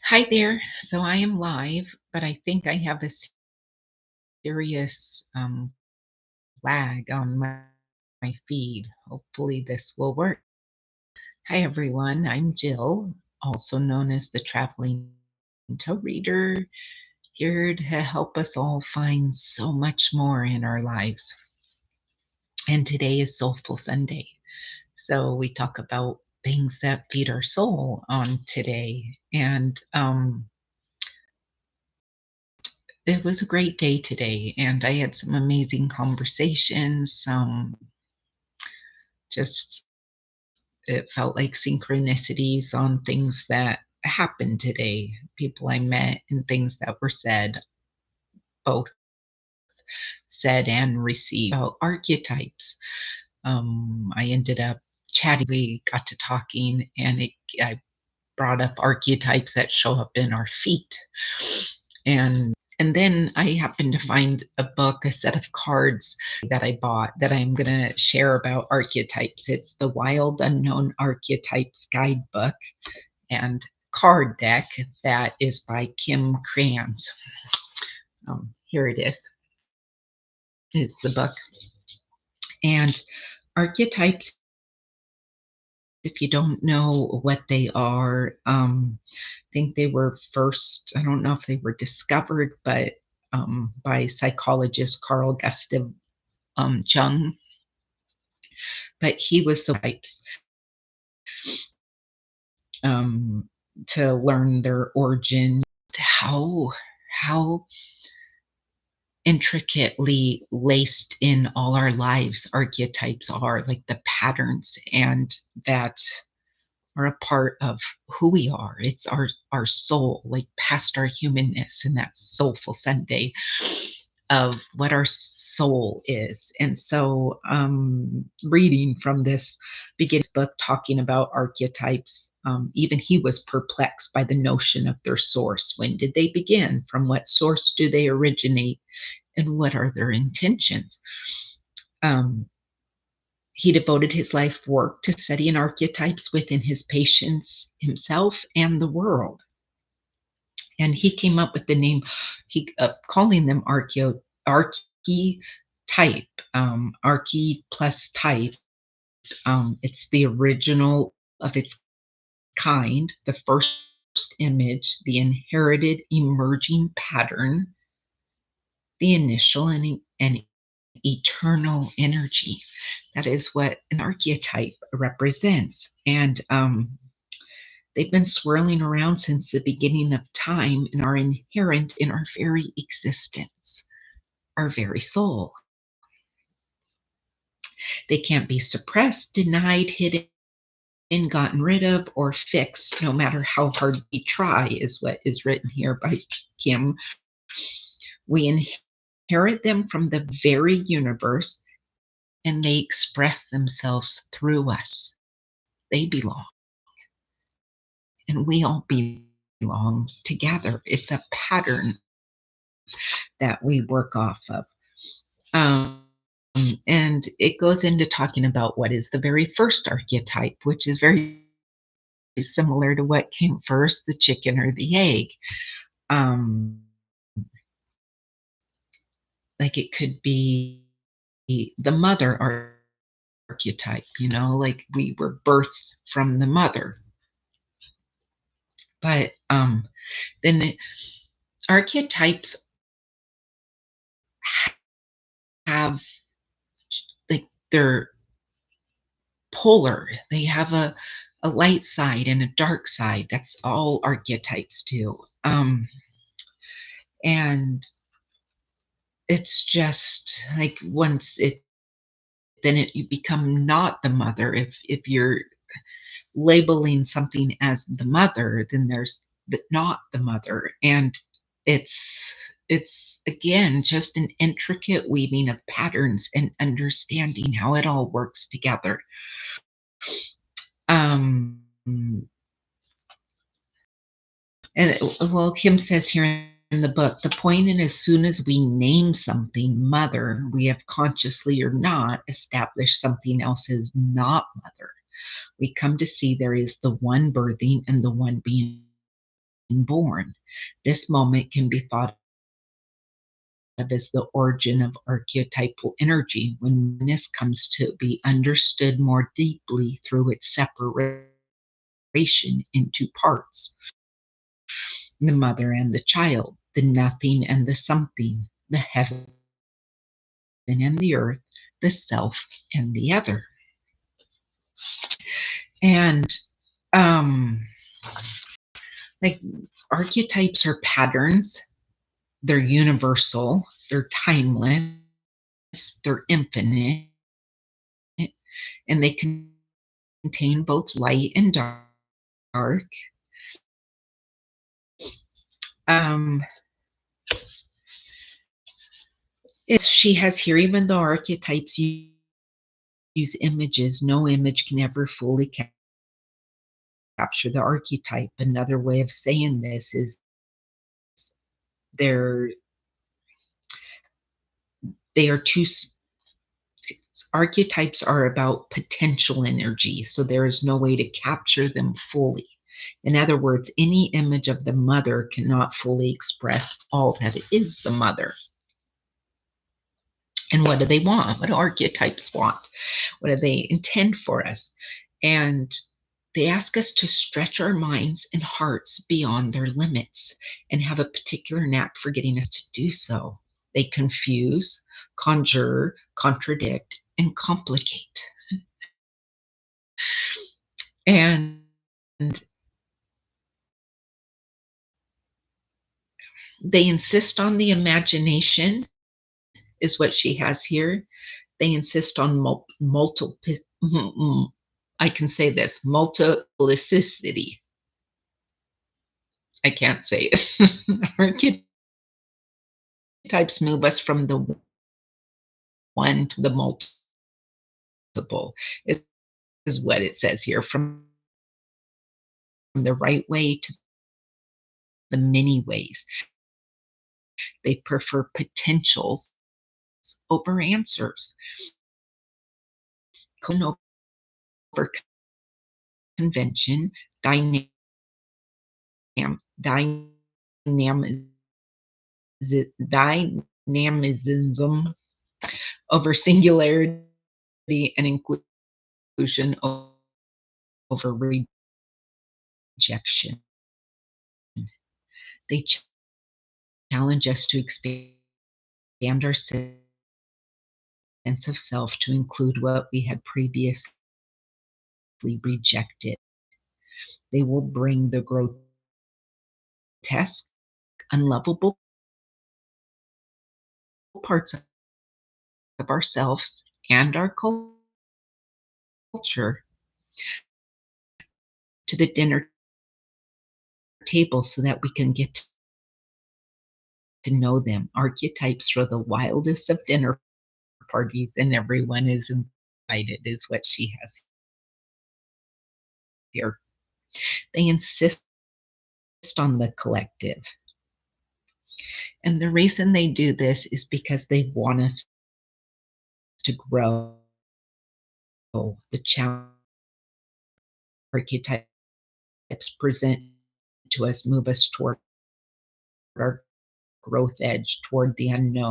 Hi there. So I am live, but I think I have a serious lag on my feed. Hopefully, this will work. Hi, everyone. I'm Jill, also known as the Traveling Toe Reader, here to help us all find so much more in our lives. And today is Soulful Sunday. So we talk about things that feed our soul on today. And it was a great day today, and I had some amazing conversations. Just it felt like synchronicities on things that happened today, people I met, and things that were said, both said and received. About archetypes, I ended up chatting. We got to talking, and I brought up archetypes that show up in our feet, and And then I happened to find a book, a set of cards that I bought that I'm going to share about archetypes. It's the Wild Unknown Archetypes Guidebook and card deck that is by Krans. Here it is the book. And archetypes, if you don't know what they are, I think they were first, I don't know if they were discovered, but by psychologist Carl Gustav Jung, but he was the types um, to learn their origin, how intricately laced in all our lives archetypes are, like the patterns, and that are a part of who we are. It's our soul, like past our humanness, and that soulful Sunday of what our soul is. And so reading from this begins book talking about archetypes, even he was perplexed by the notion of their source. When did they begin? From what source do they originate? And what are their intentions? um, he devoted his life work to studying archetypes within his patients, himself, and the world. And he came up with the name, he calling them archetype, arche plus type. It's the original of its kind, the first image, the inherited emerging pattern, the initial and eternal energy. That is what an archetype represents. And they've been swirling around since the beginning of time and are inherent in our very existence, our very soul. They can't be suppressed, denied, hidden, gotten rid of, or fixed, no matter how hard we try, is what is written here by Kim. We inherit them from the very universe, and they express themselves through us. They belong, and we all belong together. It's a pattern that we work off of. Um, and it goes into talking about what is the very first archetype, which is very similar to what came first, the chicken or the egg. Um, like it could be the mother archetype, like we were birthed from the mother. But then the archetypes have, like, they're polar. They have a light side and a dark side. That's all archetypes do. And it's just like once it, then you become not the mother. If you're labeling something as the mother, then there's not the mother. And it's again just an intricate weaving of patterns and understanding how it all works together. Um, And well, Kim says here in the book, the point is, as soon as we name something mother, we have consciously or not established something else is not mother. We come to see there is the one birthing and the one being born. This moment can be thought of as the origin of archetypal energy when oneness comes to be understood more deeply through its separation into parts: the mother and the child, the nothing and the something, the heaven and the earth, the self and the other. And like, archetypes are patterns, they're universal, they're timeless, they're infinite, and they contain both light and dark. Um, is she has here, even though archetypes use images, no image can ever fully capture the archetype. Another way of saying this is they're they are two archetypes are about potential energy, so there is no way to capture them fully. In other words, any image of the mother cannot fully express all that is the mother. And what do they want? What do archetypes want? What do they intend for us? And they ask us to stretch our minds and hearts beyond their limits and have a particular knack for getting us to do so. They confuse, conjure, contradict, and complicate. And they insist on the imagination, is what she has here. They insist on multiple, I can say this, multiplicity. I can't say it. Archetypes move us from the one to the multiple, is what it says here, from the right way to the many ways. They prefer potentials over answers, over convention, dynamism over singularity, and inclusion over rejection. They challenge us to expand our sense of self to include what we had previously rejected. They will bring the grotesque, unlovable parts of ourselves and our culture to the dinner table so that we can get to know them. Archetypes throw the wildest of dinner parties, and everyone is invited, is what she has here. They insist on the collective. And the reason they do this is because they want us to grow. The challenge archetypes present to us move us toward our growth edge, toward the unknown.